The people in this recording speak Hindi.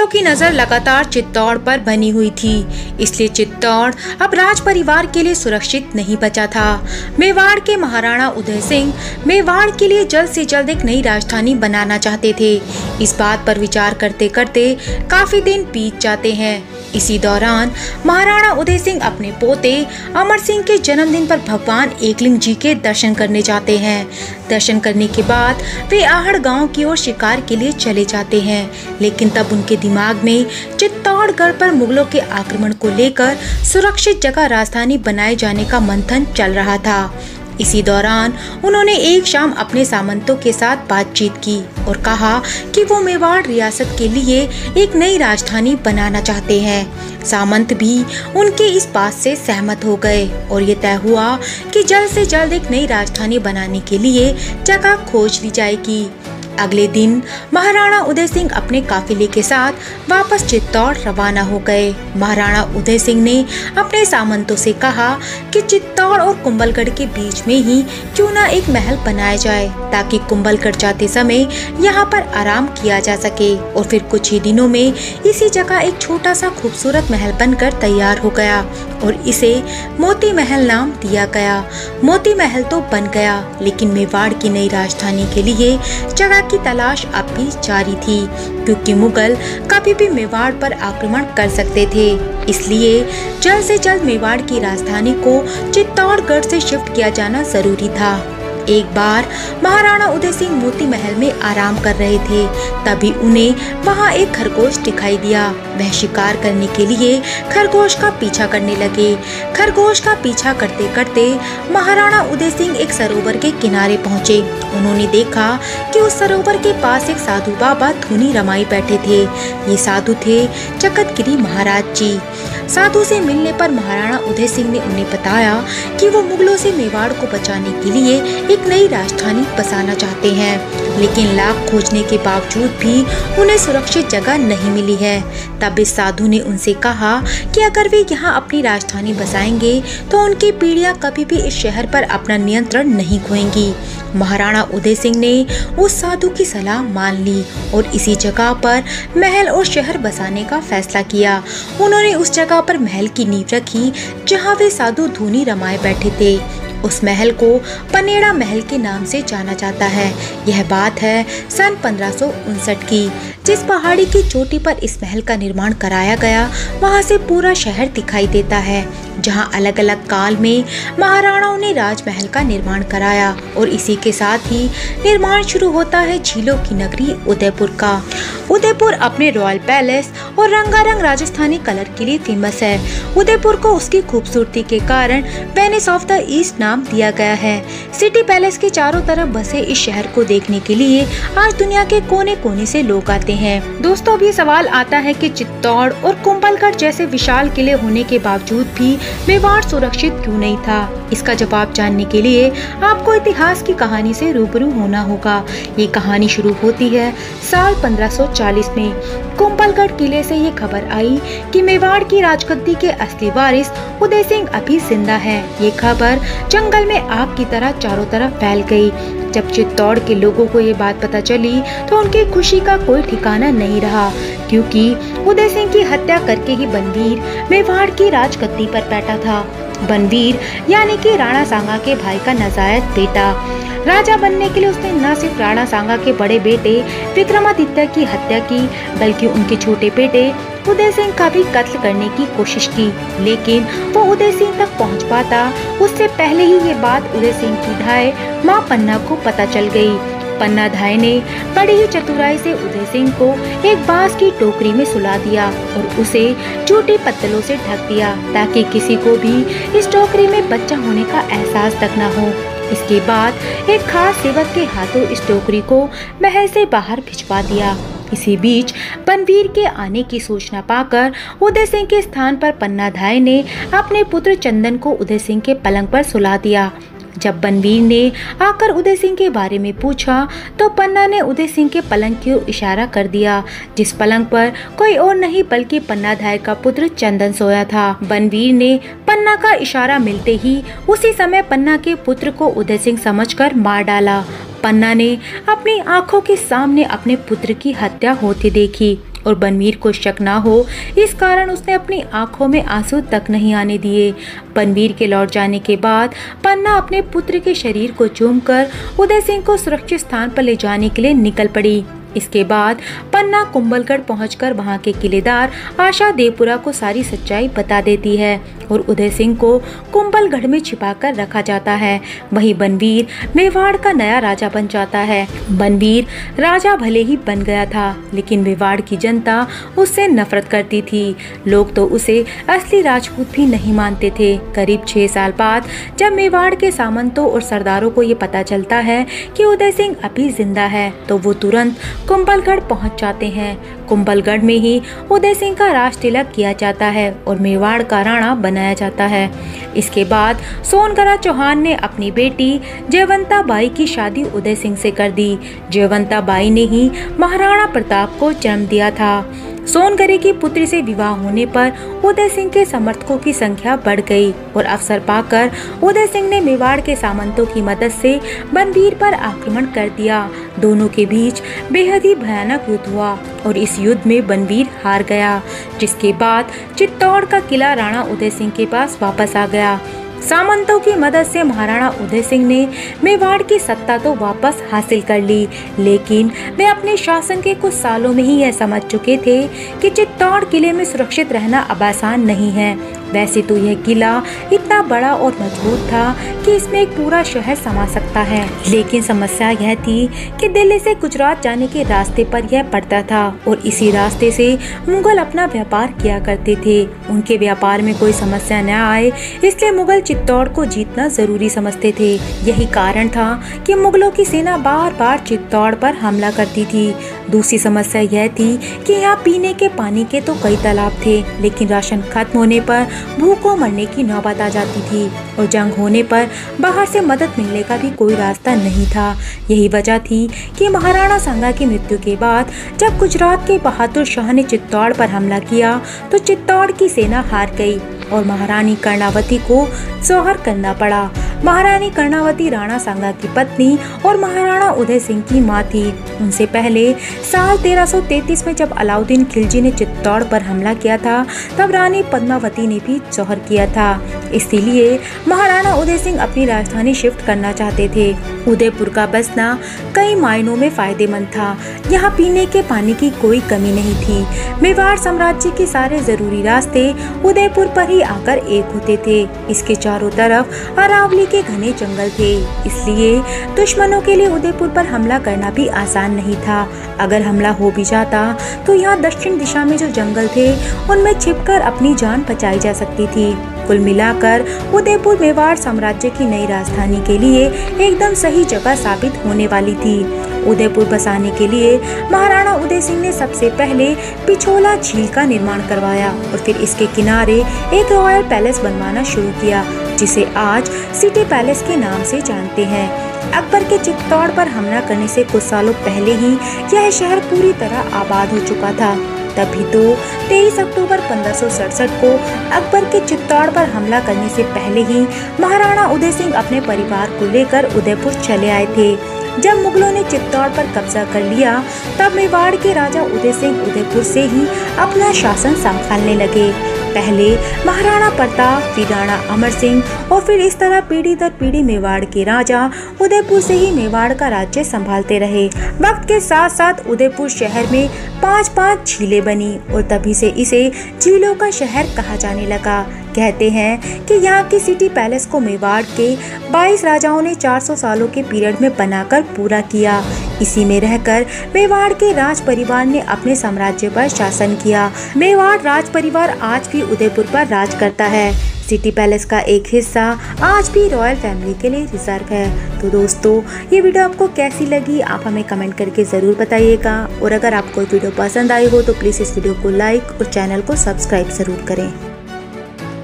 मुगलों की नजर लगातार चित्तौड़ पर बनी हुई थी, इसलिए चित्तौड़ अब राज परिवार के लिए सुरक्षित नहीं बचा था। मेवाड़ के महाराणा उदय सिंह मेवाड़ के लिए जल्द से जल्द एक नई राजधानी बनाना चाहते थे। इस बात पर विचार करते करते काफी दिन बीत जाते हैं। इसी दौरान महाराणा उदय सिंह अपने पोते अमर सिंह के जन्मदिन पर भगवान एकलिंग जी के दर्शन करने जाते हैं। दर्शन करने के बाद वे आहड़ गांव की ओर शिकार के लिए चले जाते हैं, लेकिन तब उनके दिमाग में चित्तौड़गढ़ पर मुगलों के आक्रमण को लेकर सुरक्षित जगह राजधानी बनाए जाने का मंथन चल रहा था। इसी दौरान उन्होंने एक शाम अपने सामंतों के साथ बातचीत की और कहा कि वो मेवाड़ रियासत के लिए एक नई राजधानी बनाना चाहते हैं। सामंत भी उनके इस बात से सहमत हो गए और ये तय हुआ कि जल्द से जल्द एक नई राजधानी बनाने के लिए जगह खोज ली जाएगी। अगले दिन महाराणा उदय सिंह अपने काफिले के साथ वापस चित्तौड़ रवाना हो गए। महाराणा उदय सिंह ने अपने सामंतों से कहा कि चित्तौड़ और कुंभलगढ़ के बीच में ही क्यों न एक महल बनाया जाए, ताकि कुंभलगढ़ जाते समय यहाँ पर आराम किया जा सके। और फिर कुछ ही दिनों में इसी जगह एक छोटा सा खूबसूरत महल बनकर तैयार हो गया और इसे मोती महल नाम दिया गया। मोती महल तो बन गया, लेकिन मेवाड़ की नई राजधानी के लिए जगह की तलाश अब भी जारी थी, क्योंकि मुगल कभी भी मेवाड़ पर आक्रमण कर सकते थे। इसलिए जल्द से जल्द मेवाड़ की राजधानी को चित्तौड़गढ़ से शिफ्ट किया जाना जरूरी था। एक बार महाराणा उदय सिंह मोती महल में आराम कर रहे थे, तभी उन्हें वहां एक खरगोश दिखाई दिया। वह शिकार करने के लिए खरगोश का पीछा करने लगे। खरगोश का पीछा करते करते महाराणा उदय सिंह एक सरोवर के किनारे पहुंचे। उन्होंने देखा कि उस सरोवर के पास एक साधु बाबा धुनी रमाई बैठे थे। ये साधु थे जगतगिरी महाराज जी। साधु से मिलने पर महाराणा उदय सिंह ने उन्हें बताया कि वो मुगलों से मेवाड़ को बचाने के लिए एक नई राजधानी बसाना चाहते हैं, लेकिन लाख खोजने के बावजूद भी उन्हें सुरक्षित जगह नहीं मिली है। तब इस साधु ने उनसे कहा कि अगर वे यहाँ अपनी राजधानी बसाएंगे तो उनकी पीढ़ियां कभी भी इस शहर पर अपना नियंत्रण नहीं खोएंगी। महाराणा उदय सिंह ने उस साधु की सलाह मान ली और इसी जगह पर महल और शहर बसाने का फैसला किया। उन्होंने उस जगह पर महल की नींव रखी जहाँ वे साधु धुनी रमाए बैठे थे। उस महल को पनेड़ा महल के नाम से जाना जाता है। यह बात है सन 1559 की। जिस पहाड़ी की चोटी पर इस महल का निर्माण कराया गया, वहां से पूरा शहर दिखाई देता है, जहां अलग अलग काल में महाराणाओं ने राजमहल का निर्माण कराया। और इसी के साथ ही निर्माण शुरू होता है झीलों की नगरी उदयपुर का। उदयपुर अपने रॉयल पैलेस और रंगारंग राजस्थानी कलर के लिए फेमस है। उदयपुर को उसकी खूबसूरती के कारण वेनिस ऑफ द ईस्ट नाम दिया गया है। सिटी पैलेस के चारों तरफ बसे इस शहर को देखने के लिए आज दुनिया के कोने कोने से लोग आते हैं। दोस्तों, अब ये सवाल आता है कि चित्तौड़ और कुंभलगढ़ जैसे विशाल किले होने के बावजूद भी मेवाड़ सुरक्षित क्यों नहीं था। इसका जवाब जानने के लिए आपको इतिहास की कहानी से रूबरू होना होगा। ये कहानी शुरू होती है साल 1540 में। कुंभलगढ़ किले से ये खबर आई कि मेवाड़ की राजगद्दी के असली वारिस उदय सिंह अभी जिंदा है। ये खबर जंगल में आग की तरह चारों तरफ फैल गई। जब चित्तौड़ के लोगों को ये बात पता चली तो उनकी खुशी का कोई ठिकाना नहीं रहा, क्योंकि उदय सिंह की हत्या करके ही बनवीर मेवाड़ की राजगद्दी पर बैठा था। बनवीर यानी कि राणा सांगा के भाई का नाजायज बेटा। राजा बनने के लिए उसने न सिर्फ राणा सांगा के बड़े बेटे विक्रमादित्य की हत्या की, बल्कि उनके छोटे बेटे उदय सिंह का भी कत्ल करने की कोशिश की। लेकिन वो उदय सिंह तक पहुंच पाता उससे पहले ही ये बात उदय सिंह की धाय माँ पन्ना को पता चल गई। पन्ना धाय ने बड़ी ही चतुराई से उदय सिंह को एक बांस की टोकरी में सुला दिया और उसे झूठी पत्तलों से ढक दिया, ताकि किसी को भी इस टोकरी में बच्चा होने का एहसास तक न हो। इसके बाद एक खास सेवक के हाथों इस टोकरी को महल से बाहर भिजवा दिया। इसी बीच बनवीर के आने की सूचना पाकर उदय सिंह के स्थान पर पन्ना धाय ने अपने पुत्र चंदन को उदय सिंह के पलंग पर सुला दिया। जब बनवीर ने आकर उदय सिंह के बारे में पूछा तो पन्ना ने उदय सिंह के पलंग की ओर इशारा कर दिया, जिस पलंग पर कोई और नहीं बल्कि पन्ना धाय का पुत्र चंदन सोया था। बनवीर ने पन्ना का इशारा मिलते ही उसी समय पन्ना के पुत्र को उदय सिंह समझकर मार डाला। पन्ना ने अपनी आंखों के सामने अपने पुत्र की हत्या होती देखी और बनवीर को शक ना हो इस कारण उसने अपनी आंखों में आंसू तक नहीं आने दिए। बनवीर के लौट जाने के बाद पन्ना अपने पुत्र के शरीर को चूमकर उदय सिंह को सुरक्षित स्थान पर ले जाने के लिए निकल पड़ी। इसके बाद पन्ना कुंभलगढ़ पहुंचकर वहां के किलेदार आशा देवपुरा को सारी सच्चाई बता देती है और उदय सिंह को कुंभलगढ़ में छिपाकर रखा जाता है। वहीं बनवीर मेवाड़ का नया राजा बन जाता है। बनवीर राजा भले ही बन गया था, लेकिन मेवाड़ की जनता उससे नफरत करती थी। लोग तो उसे असली राजपूत भी नहीं मानते थे। करीब 6 साल बाद जब मेवाड़ के सामंतों और सरदारों को ये पता चलता है कि उदय सिंह अभी जिंदा है, तो वो तुरंत कुंभलगढ़ पहुंच जाते हैं। कुंभलगढ़ में ही उदय सिंह का राज तिलक किया जाता है और मेवाड़ का राणा बनाया जाता है। इसके बाद सोनगरा चौहान ने अपनी बेटी जयवंता बाई की शादी उदय सिंह से कर दी। जयवंता बाई ने ही महाराणा प्रताप को जन्म दिया था। सोनगरे की पुत्री से विवाह होने पर उदय सिंह के समर्थकों की संख्या बढ़ गई और अवसर पाकर उदय सिंह ने मेवाड़ के सामंतों की मदद से बनवीर पर आक्रमण कर दिया। दोनों के बीच बेहद ही भयानक युद्ध हुआ और इस युद्ध में बनवीर हार गया, जिसके बाद चित्तौड़ का किला राणा उदय सिंह के पास वापस आ गया। सामंतों की मदद से महाराणा उदय सिंह ने मेवाड़ की सत्ता तो वापस हासिल कर ली, लेकिन वे अपने शासन के कुछ सालों में ही यह समझ चुके थे कि चित्तौड़ किले में सुरक्षित रहना अब आसान नहीं है। वैसे तो यह किला इतना बड़ा और मजबूत था कि इसमें एक पूरा शहर समा सकता है, लेकिन समस्या यह थी कि दिल्ली से गुजरात जाने के रास्ते पर यह पड़ता था और इसी रास्ते से मुगल अपना व्यापार किया करते थे। उनके व्यापार में कोई समस्या न आए, इसलिए मुगल चित्तौड़ को जीतना जरूरी समझते थे। यही कारण था कि मुगलों की सेना बार बार चित्तौड़ पर हमला करती थी। दूसरी समस्या यह थी कि यहाँ पीने के पानी के तो कई तालाब थे, लेकिन राशन खत्म होने पर भूखों मरने की नौबत आ जाती थी और जंग होने पर बाहर से मदद मिलने का भी कोई रास्ता नहीं था। यही वजह थी कि महाराणा सांगा की मृत्यु के बाद जब गुजरात के बहादुर शाह ने चित्तौड़ पर हमला किया तो चित्तौड़ की सेना हार गई और महारानी कर्णावती को जौहर करना पड़ा। महारानी कर्णावती राणा सांगा की पत्नी और महाराणा उदय सिंह की मां थी। उनसे पहले साल 1333 में जब अलाउद्दीन खिलजी ने चित्तौड़ पर हमला किया था, तब रानी पद्मावती ने भी जौहर किया था। इसीलिए महाराणा उदय सिंह अपनी राजधानी शिफ्ट करना चाहते थे। उदयपुर का बसना कई मायनों में फायदेमंद था। यहाँ पीने के पानी की कोई कमी नहीं थी। मेवाड़ साम्राज्य के सारे जरूरी रास्ते उदयपुर पर ही आकर एक होते थे। इसके चारों तरफ अरावली के घने जंगल थे, इसलिए दुश्मनों के लिए उदयपुर पर हमला करना भी आसान नहीं था। अगर हमला हो भी जाता तो यहाँ दक्षिण दिशा में जो जंगल थे उनमें छिपकर अपनी जान बचाई जा सकती थी। कुल मिलाकर उदयपुर मेवाड़ साम्राज्य की नई राजधानी के लिए एकदम सही जगह साबित होने वाली थी। उदयपुर बसाने के लिए महाराणा उदय सिंह ने सबसे पहले पिछोला झील का निर्माण करवाया और फिर इसके किनारे एक रॉयल पैलेस बनवाना शुरू किया, जिसे आज सिटी पैलेस के नाम से जानते हैं। अकबर के चित्तौड़ पर हमला करने से कुछ सालों पहले ही यह शहर पूरी तरह आबाद हो चुका था। तभी तो 23 अक्टूबर 1567 को अकबर के चित्तौड़ पर हमला करने से पहले ही महाराणा उदय सिंह अपने परिवार को लेकर उदयपुर चले आए थे। जब मुगलों ने चित्तौड़ पर कब्जा कर लिया, तब मेवाड़ के राजा उदय सिंह उदयपुर से ही अपना शासन संभालने लगे। पहले महाराणा प्रताप, फिर राणा अमर सिंह और फिर इस तरह पीढ़ी दर पीढ़ी मेवाड़ के राजा उदयपुर से ही मेवाड़ का राज्य संभालते रहे। वक्त के साथ साथ उदयपुर शहर में 5-5 झीलें बनी और तभी से इसे झीलों का शहर कहा जाने लगा। कहते हैं कि यहाँ की सिटी पैलेस को मेवाड़ के 22 राजाओं ने 400 सालों के पीरियड में बनाकर पूरा किया। इसी में रहकर मेवाड़ के राज परिवार ने अपने साम्राज्य पर शासन किया। मेवाड़ राज परिवार आज भी उदयपुर पर राज करता है। सिटी पैलेस का एक हिस्सा आज भी रॉयल फैमिली के लिए रिजर्व है। तो दोस्तों, ये वीडियो आपको कैसी लगी आप हमें कमेंट करके ज़रूर बताइएगा और अगर आपको वीडियो पसंद आई हो तो प्लीज़ इस वीडियो को लाइक और चैनल को सब्सक्राइब ज़रूर करें।